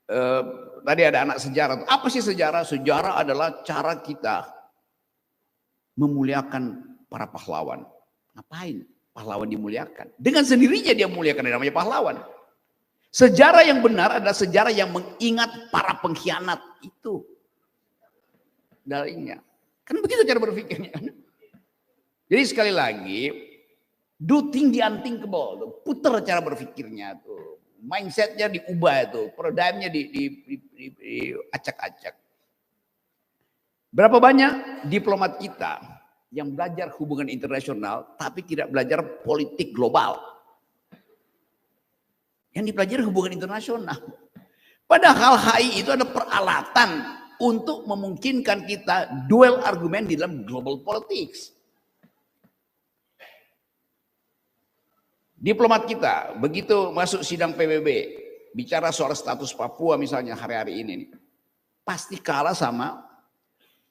eh, tadi ada anak sejarah. Apa sih sejarah? Sejarah adalah cara kita memuliakan para pahlawan. Ngapain pahlawan dimuliakan? Dengan sendirinya dia memuliakan, yang namanya pahlawan. Sejarah yang benar adalah sejarah yang mengingat para pengkhianat itu. Dalilnya. Kan begitu cara berpikirnya. Jadi sekali lagi, do thing the unthinkable. Putar cara berpikirnya tuh. Mindsetnya diubah itu. Paradigmnya diacak-acak. Berapa banyak diplomat kita yang belajar hubungan internasional tapi tidak belajar politik global. Yang dipelajari hubungan internasional. Padahal HI itu ada peralatan untuk memungkinkan kita duel argumen di dalam global politics. Diplomat kita begitu masuk sidang PBB bicara soal status Papua misalnya hari-hari ini pasti kalah sama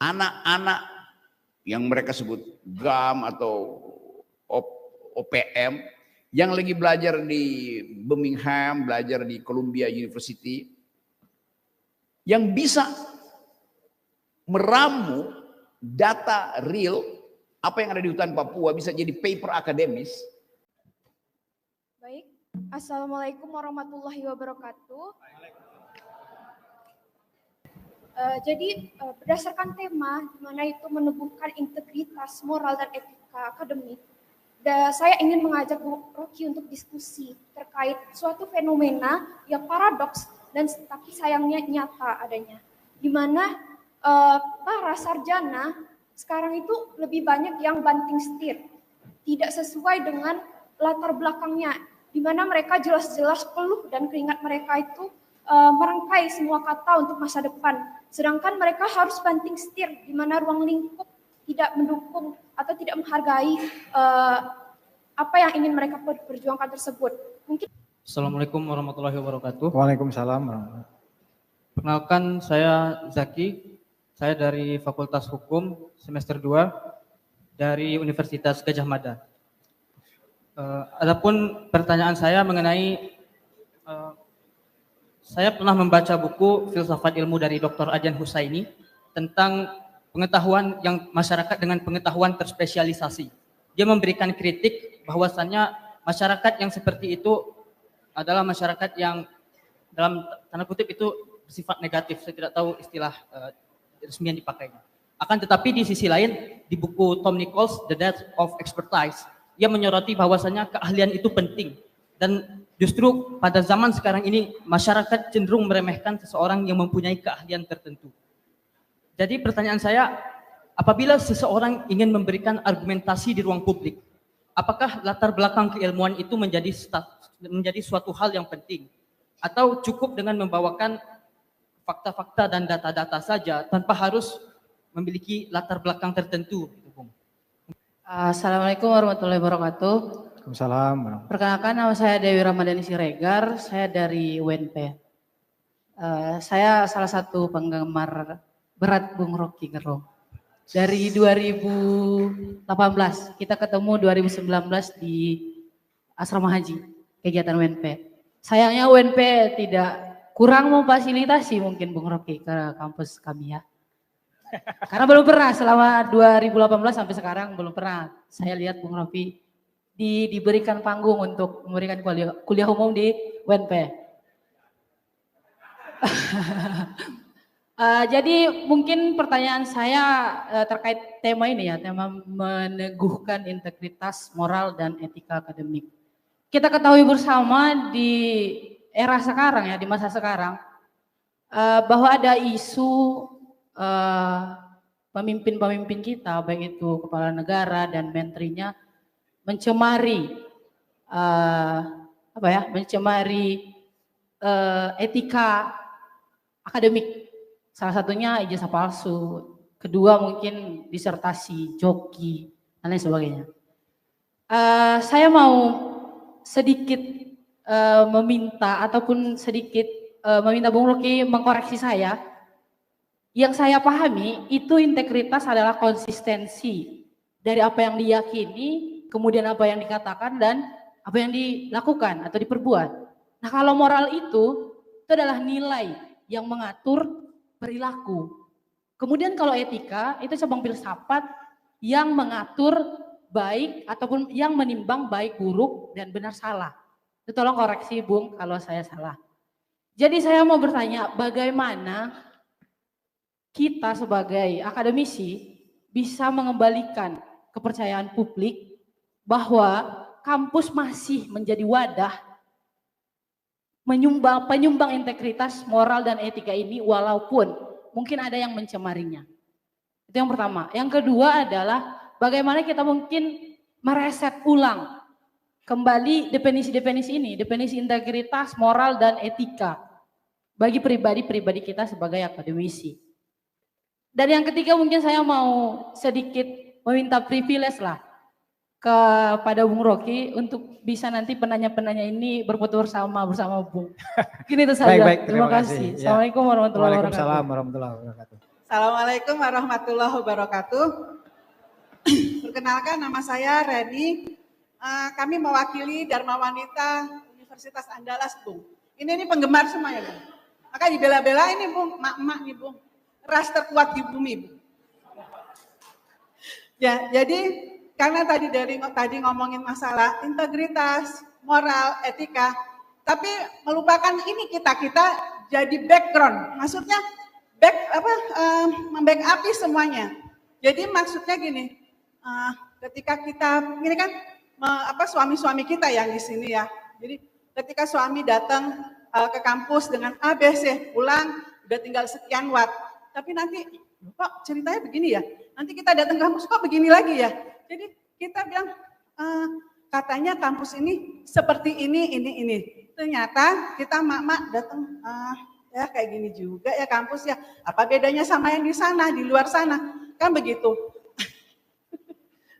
anak-anak yang mereka sebut GAM atau OPM yang lagi belajar di Birmingham, belajar di Columbia University, yang bisa meramu data real apa yang ada di hutan Papua bisa jadi paper akademis. Baik, Assalamualaikum warahmatullahi wabarakatuh. Jadi berdasarkan tema di mana itu meneguhkan integritas moral dan etika akademik, saya ingin mengajak Bu Rocky untuk diskusi terkait suatu fenomena yang paradoks dan tapi sayangnya nyata adanya, di mana para sarjana sekarang itu lebih banyak yang banting setir, tidak sesuai dengan latar belakangnya, di mana mereka jelas-jelas peluh dan keringat mereka itu merangkai semua kata untuk masa depan, sedangkan mereka harus banting setir, di mana ruang lingkup tidak mendukung atau tidak menghargai apa yang ingin mereka perjuangkan tersebut. Mungkin. Assalamualaikum warahmatullahi wabarakatuh. Waalaikumsalam. Perkenalkan, saya Zaki. Saya dari Fakultas Hukum semester 2 dari Universitas Gadjah Mada. Adapun pertanyaan saya mengenai saya pernah membaca buku Filsafat Ilmu dari Dr. Adjan Husaini tentang pengetahuan yang masyarakat dengan pengetahuan terspesialisasi. Dia memberikan kritik bahwasannya masyarakat yang seperti itu adalah masyarakat yang dalam tanda kutip itu bersifat negatif. Saya tidak tahu istilah resmi yang dipakainya. Akan tetapi di sisi lain di buku Tom Nichols The Death of Expertise, ia menyoroti bahwasannya keahlian itu penting dan justru pada zaman sekarang ini masyarakat cenderung meremehkan seseorang yang mempunyai keahlian tertentu. Jadi pertanyaan saya, apabila seseorang ingin memberikan argumentasi di ruang publik, apakah latar belakang keilmuan itu menjadi suatu hal yang penting? Atau cukup dengan membawakan fakta-fakta dan data-data saja tanpa harus memiliki latar belakang tertentu? Assalamualaikum warahmatullahi wabarakatuh. Waalaikumsalam. Perkenalkan, nama saya Dewi Ramadhani Siregar, saya dari UNP. Saya salah satu penggemar berat Bung Rocky Gerung. Dari 2018, kita ketemu 2019 di Asrama Haji, kegiatan UNP. Sayangnya UNP tidak kurang memfasilitasi mungkin Bung Rocky ke kampus kami ya. Karena belum pernah selama 2018 sampai sekarang belum pernah saya lihat Bung Rocky diberikan panggung untuk memberikan kuliah umum di UNP. Jadi mungkin pertanyaan saya terkait tema ini ya, tema meneguhkan integritas moral dan etika akademik. Kita ketahui bersama di era sekarang ya, di masa sekarang, bahwa ada isu pemimpin-pemimpin kita, baik itu kepala negara dan menterinya, mencemari etika akademik. Salah satunya ijazah palsu, kedua mungkin disertasi, joki, dan lain sebagainya. Saya mau sedikit meminta ataupun sedikit meminta Bung Rocky mengkoreksi saya. Yang saya pahami itu integritas adalah konsistensi dari apa yang diyakini, kemudian apa yang dikatakan dan apa yang dilakukan atau diperbuat. Nah kalau moral itu itu adalah nilai yang mengatur perilaku. Kemudian kalau etika itu cabang filsafat yang mengatur baik ataupun yang menimbang baik buruk dan benar salah. Itu tolong koreksi Bung kalau saya salah. Jadi saya mau bertanya, bagaimana kita sebagai akademisi bisa mengembalikan kepercayaan publik bahwa kampus masih menjadi wadah penyumbang integritas moral dan etika ini walaupun mungkin ada yang mencemarinya. Itu yang pertama. Yang kedua adalah bagaimana kita mungkin mereset ulang kembali definisi-definisi ini, definisi integritas, moral, dan etika bagi pribadi-pribadi kita sebagai akademisi. Dan yang ketiga mungkin saya mau sedikit meminta privilege lah kepada Bung Rocky untuk bisa nanti penanya-penanya ini berfoto bersama Bung. Gini itu saja. Baik, terima kasih. Ya. Assalamualaikum warahmatullahi wabarakatuh. Waalaikumsalam warahmatullahi wabarakatuh. Assalamualaikum warahmatullahi wabarakatuh. Perkenalkan, nama saya Reni. Kami mewakili Dharma Wanita Universitas Andalas, Bung. Ini penggemar semua ya, Bung. Maka dibela-bela ini, Bung, emak-emak nih, Bung. Ras terkuat di bumi, Bung. Ya, jadi karena tadi ngomongin masalah integritas, moral, etika, tapi melupakan ini kita jadi background. Maksudnya membackupi semuanya. Jadi maksudnya gini, ketika kita ini kan suami-suami kita yang di sini ya. Jadi ketika suami datang ke kampus dengan ABC, pulang udah tinggal sekian watt. Tapi nanti kok ceritanya begini ya. Nanti kita datang ke kampus kok begini lagi ya. Jadi kita bilang katanya kampus ini seperti ini. Ternyata kita mak-mak datang ya kayak gini juga ya kampus ya. Apa bedanya sama yang di sana, di luar sana? Kan begitu.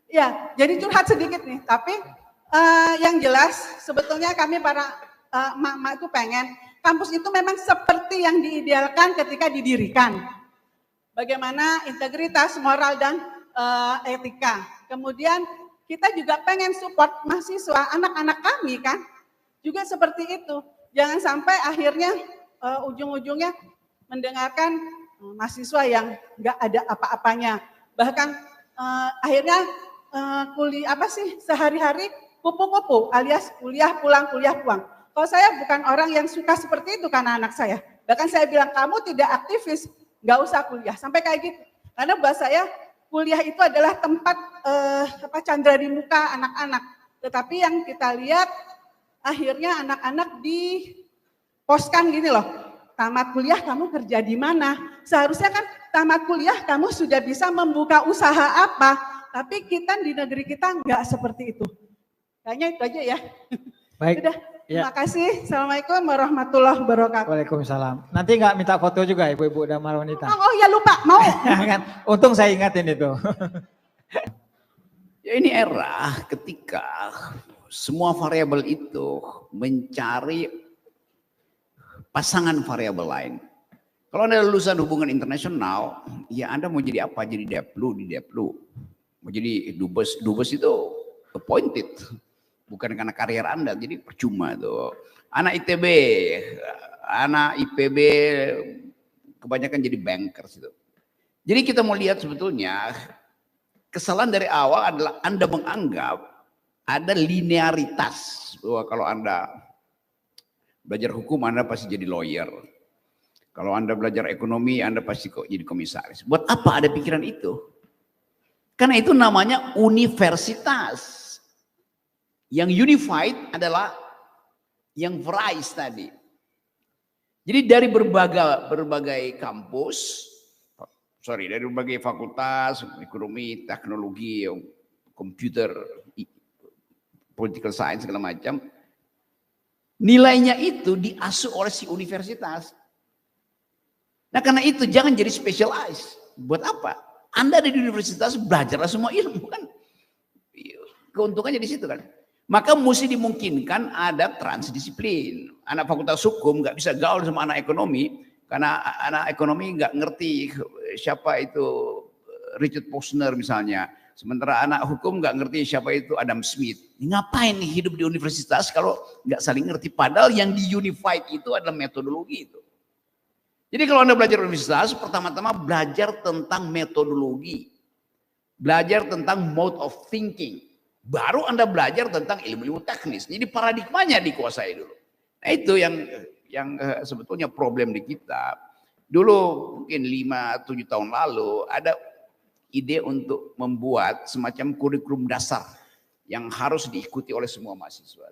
Ya, jadi curhat sedikit nih. Tapi yang jelas sebetulnya kami para mak-mak itu pengen kampus itu memang seperti yang diidealkan ketika didirikan. Bagaimana integritas, moral, dan etika. Kemudian kita juga pengen support mahasiswa, anak-anak kami kan. Juga seperti itu. Jangan sampai akhirnya ujung-ujungnya mendengarkan mahasiswa yang nggak ada apa-apanya. Bahkan akhirnya sehari-hari kupu-kupu alias kuliah pulang. Kalau saya bukan orang yang suka seperti itu karena anak saya. Bahkan saya bilang kamu tidak aktivis, nggak usah kuliah, sampai kayak gitu. Karena buat saya kuliah itu adalah tempat candra di muka anak-anak. Tetapi yang kita lihat akhirnya anak-anak diposkan gini loh. Tamat kuliah kamu kerja di mana? Seharusnya kan tamat kuliah kamu sudah bisa membuka usaha apa. Tapi kita di negeri kita nggak seperti itu. Kayaknya itu aja ya. Baik. Sudah. Terima kasih. Assalamualaikum warahmatullahi wabarakatuh. Waalaikumsalam. Nanti nggak minta foto juga ibu-ibu Dharma Wanita? Oh ya lupa, mau. Untung saya ingatin itu. Ya ini era ketika semua variabel itu mencari pasangan variabel lain. Kalau Anda lulusan hubungan internasional, ya Anda mau jadi apa? Jadi Deplu di Deplu. Mau jadi dubes itu appointed. Bukan karena karier Anda, jadi percuma tuh. Anak ITB, anak IPB kebanyakan jadi bankers itu. Jadi kita mau lihat sebetulnya kesalahan dari awal adalah Anda menganggap ada linearitas. Bahwa kalau Anda belajar hukum Anda pasti jadi lawyer. Kalau Anda belajar ekonomi Anda pasti kok jadi komisaris. Buat apa ada pikiran itu? Karena itu namanya universitas. Yang unified adalah yang varies tadi. Jadi dari berbagai kampus, dari berbagai fakultas, ekonomi, teknologi, komputer, political science segala macam, nilainya itu diasuh oleh si universitas. Nah karena itu jangan jadi specialized. Buat apa? Anda ada di universitas belajarlah semua ilmu kan. Keuntungannya di situ kan. Maka mesti dimungkinkan ada transdisiplin. Anak fakultas hukum nggak bisa gaul sama anak ekonomi karena anak ekonomi nggak ngerti siapa itu Richard Posner misalnya. Sementara anak hukum nggak ngerti siapa itu Adam Smith. Ngapain nih hidup di universitas kalau nggak saling ngerti? Padahal yang di unified itu adalah metodologi itu. Jadi kalau Anda belajar universitas, pertama-tama belajar tentang metodologi. Belajar tentang mode of thinking. Baru Anda belajar tentang ilmu-ilmu teknis. Jadi paradigmanya dikuasai dulu. Nah itu yang sebetulnya problem di kita. Dulu mungkin 5-7 tahun lalu ada ide untuk membuat semacam kurikulum dasar yang harus diikuti oleh semua mahasiswa.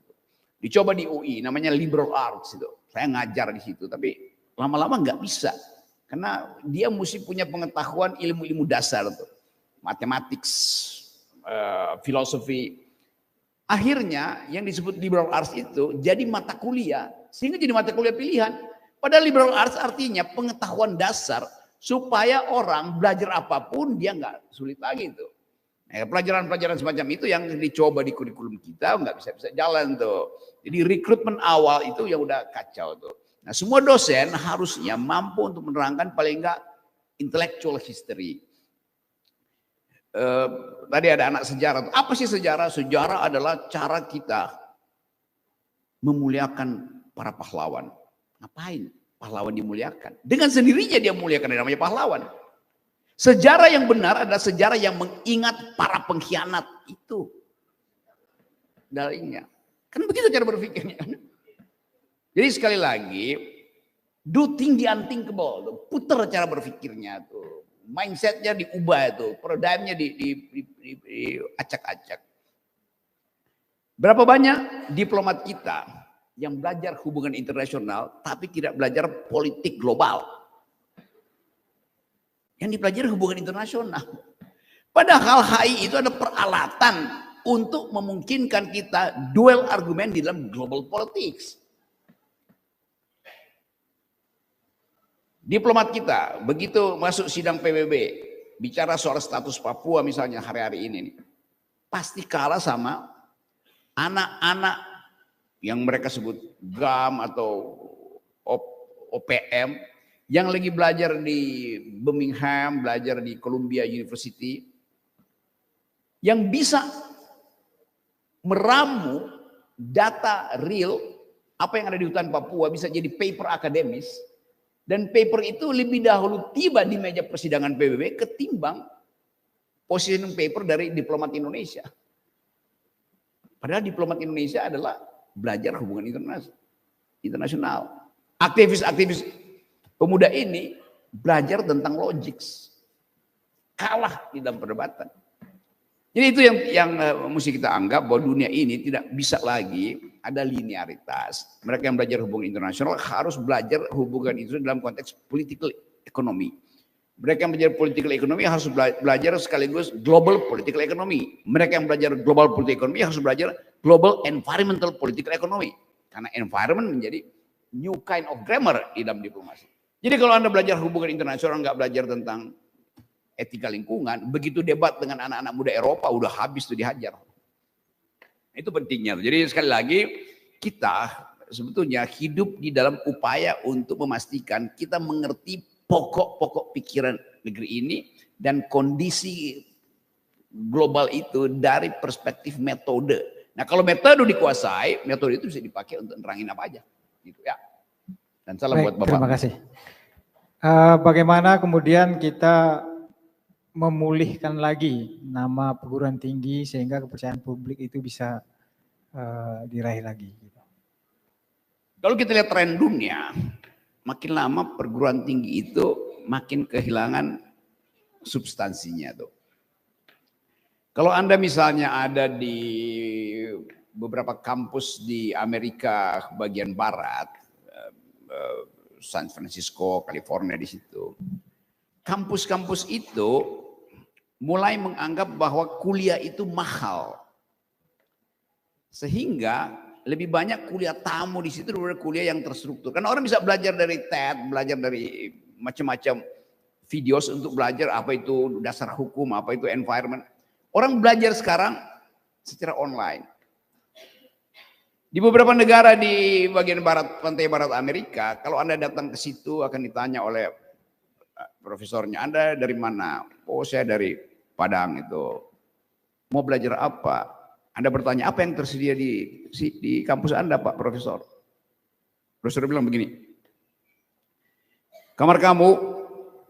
Dicoba di UI, namanya liberal arts itu. Saya ngajar di situ, tapi lama-lama nggak bisa. Karena dia mesti punya pengetahuan ilmu-ilmu dasar tuh. Matematik, filosofi. Akhirnya yang disebut liberal arts itu jadi mata kuliah. Sehingga jadi mata kuliah pilihan. Padahal liberal arts artinya pengetahuan dasar supaya orang belajar apapun dia nggak sulit lagi tuh. Nah, pelajaran-pelajaran semacam itu yang dicoba di kurikulum kita nggak bisa jalan tuh. Jadi rekrutmen awal itu yang udah kacau tuh. Nah semua dosen harusnya mampu untuk menerangkan paling nggak intellectual history. Tadi ada anak sejarah. Apa sih sejarah? Sejarah adalah cara kita memuliakan para pahlawan. Ngapain? Pahlawan dimuliakan. Dengan sendirinya dia memuliakan, yang namanya pahlawan. Sejarah yang benar adalah sejarah yang mengingat para pengkhianat. Itu dalilnya. Kan begitu cara berpikirnya. Jadi sekali lagi, do think the unthinkable. Putar cara berpikirnya tuh. Mindsetnya diubah itu. Paradigmnya diacak-acak. Berapa banyak diplomat kita yang belajar hubungan internasional tapi tidak belajar politik global. Yang dipelajari hubungan internasional. Padahal HI itu ada peralatan untuk memungkinkan kita duel argumen di dalam global politics. Diplomat kita begitu masuk sidang PBB bicara soal status Papua misalnya hari-hari ini pasti kalah sama anak-anak yang mereka sebut GAM atau OPM yang lagi belajar di Birmingham, belajar di Columbia University yang bisa meramu data real apa yang ada di hutan Papua bisa jadi paper akademis dan paper itu lebih dahulu tiba di meja persidangan PBB ketimbang position paper dari diplomat Indonesia. Padahal diplomat Indonesia adalah belajar hubungan internasional. Aktivis-aktivis pemuda ini belajar tentang logik. Kalah di dalam perdebatan. Jadi itu yang mesti kita anggap bahwa dunia ini tidak bisa lagi ada linearitas. Mereka yang belajar hubungan internasional harus belajar hubungan itu dalam konteks political economy. Mereka yang belajar political economy harus belajar sekaligus global political economy. Mereka yang belajar global political economy harus belajar global environmental political economy. Karena environment menjadi new kind of grammar di dalam diplomasi. Jadi kalau Anda belajar hubungan internasional nggak belajar tentang etika lingkungan, begitu debat dengan anak-anak muda Eropa udah habis tuh dihajar. Itu pentingnya. Jadi sekali lagi kita sebetulnya hidup di dalam upaya untuk memastikan kita mengerti pokok-pokok pikiran negeri ini dan kondisi global itu dari perspektif metode. Nah kalau metode dikuasai, metode itu bisa dipakai untuk nerangin apa aja. Gitu ya. Dan salam buat Bapak. Terima kasih. Bagaimana kemudian kita memulihkan lagi nama perguruan tinggi sehingga kepercayaan publik itu bisa diraih lagi. Kalau kita lihat tren dunia, makin lama perguruan tinggi itu makin kehilangan substansinya tuh. Kalau Anda misalnya ada di beberapa kampus di Amerika bagian barat, San Francisco, California di situ, kampus-kampus itu mulai menganggap bahwa kuliah itu mahal. Sehingga lebih banyak kuliah tamu di situ daripada kuliah yang terstruktur. Karena orang bisa belajar dari TED, belajar dari macam-macam videos untuk belajar apa itu dasar hukum, apa itu environment. Orang belajar sekarang secara online. Di beberapa negara di bagian barat, pantai barat Amerika, kalau Anda datang ke situ akan ditanya oleh profesornya, Anda dari mana? Oh saya dari Padang itu. mau belajar apa? Anda bertanya, apa yang tersedia di kampus Anda, Pak Profesor? Profesor bilang begini, kamar kamu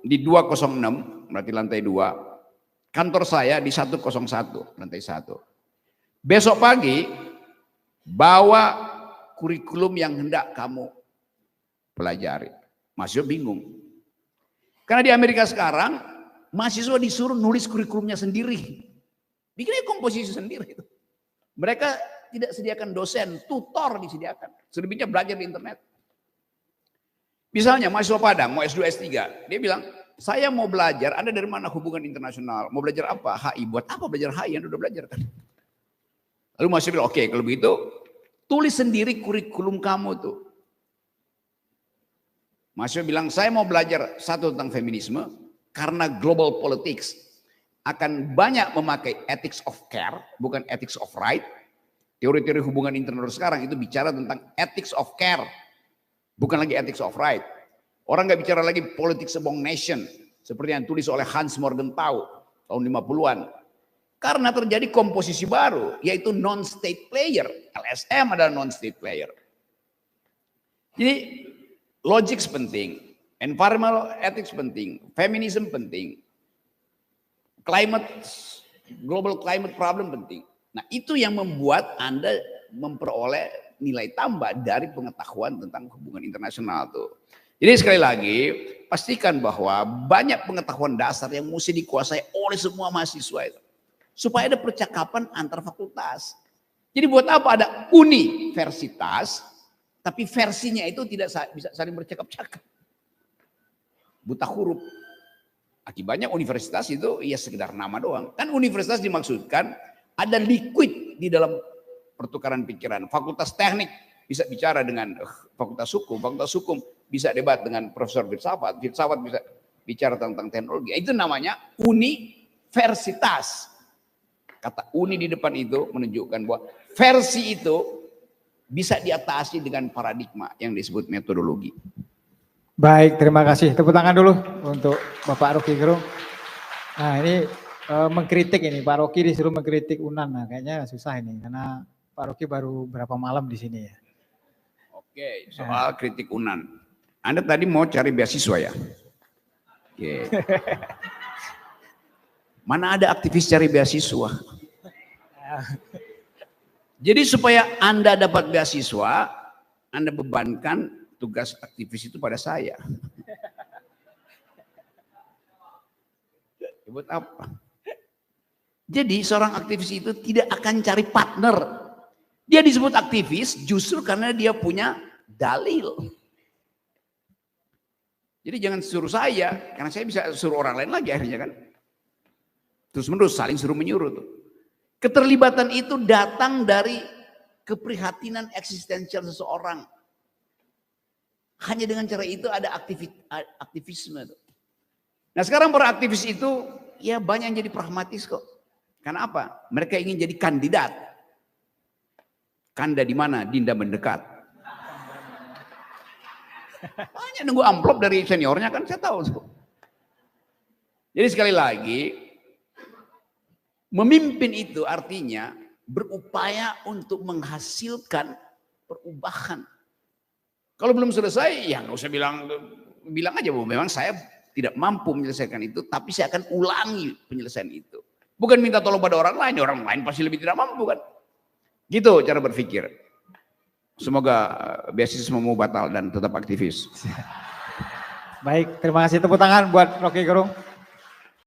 di 206, berarti lantai 2, kantor saya di 101, lantai 1. Besok pagi, bawa kurikulum yang hendak kamu pelajari. Mahasiswa bingung. Karena di Amerika sekarang, mahasiswa disuruh nulis kurikulumnya sendiri. Bikinnya komposisi sendiri. Mereka tidak sediakan dosen, tutor disediakan. Selebihnya belajar di internet. Misalnya mahasiswa Padang, mau S2, S3. Dia bilang, saya mau belajar, Anda dari mana hubungan internasional? Mau belajar apa? HI. Buat apa belajar HI? Anda udah belajar kan? Lalu mahasiswa bilang, oke, kalau begitu, tulis sendiri kurikulum kamu tuh. Mahasiswa bilang, saya mau belajar satu tentang feminisme, karena global politics akan banyak memakai ethics of care, bukan ethics of right. Teori-teori hubungan internasional sekarang itu bicara tentang ethics of care, bukan lagi ethics of right. Orang nggak bicara lagi politics among nation, seperti yang tulis oleh Hans Morgenthau tahun 50-an. Karena terjadi komposisi baru, yaitu non-state player. LSM adalah non-state player. Jadi, logik penting, environmental ethics penting, feminism penting, global climate problem penting. Nah, itu yang membuat Anda memperoleh nilai tambah dari pengetahuan tentang hubungan internasional tuh. Jadi sekali lagi, pastikan bahwa banyak pengetahuan dasar yang mesti dikuasai oleh semua mahasiswa itu. Supaya ada percakapan antar fakultas. Jadi buat apa ada universitas, tapi versinya itu tidak bisa saling bercakap-cakap. Buta huruf. Akibatnya universitas itu ya sekedar nama doang. Kan universitas dimaksudkan ada liquid di dalam pertukaran pikiran. Fakultas teknik bisa bicara dengan fakultas hukum bisa debat dengan profesor filsafat bisa bicara tentang teknologi. Itu namanya universitas. Kata uni di depan itu menunjukkan bahwa versi itu bisa diatasi dengan paradigma yang disebut metodologi. Baik, terima kasih. Tepuk tangan dulu untuk Bapak Rocky Gerung. Nah ini mengkritik ini, Pak Rocky disuruh mengkritik UNAN. Nah kayaknya susah ini, karena Pak Rocky baru berapa malam di sini ya. Oke, soal kritik UNAN. Anda tadi mau cari beasiswa ya? Oke. Mana ada aktivis cari beasiswa? Jadi supaya Anda dapat beasiswa, Anda bebankan tugas aktivis itu pada saya. Buat apa? Jadi seorang aktivis itu tidak akan cari partner. Dia disebut aktivis justru karena dia punya dalil. Jadi jangan suruh saya, karena saya bisa suruh orang lain lagi akhirnya kan. Terus menerus saling suruh menyuruh tuh. Keterlibatan itu datang dari keprihatinan eksistensial seseorang. Hanya dengan cara itu ada aktivisme. Nah sekarang para aktivis itu ya banyak yang jadi pragmatis kok. Karena apa? Mereka ingin jadi kandidat. Kanda di mana? Dinda mendekat. Banyak nunggu amplop dari seniornya kan saya tahu. Jadi sekali lagi, memimpin itu artinya berupaya untuk menghasilkan perubahan. Kalau belum selesai, ya nggak usah bilang aja bahwa memang saya tidak mampu menyelesaikan itu, tapi saya akan ulangi penyelesaian itu. Bukan minta tolong pada orang lain pasti lebih tidak mampu kan. Gitu cara berpikir. Semoga beasiswamu batal dan tetap aktivis. Baik, terima kasih, tepuk tangan buat Rocky Gerung.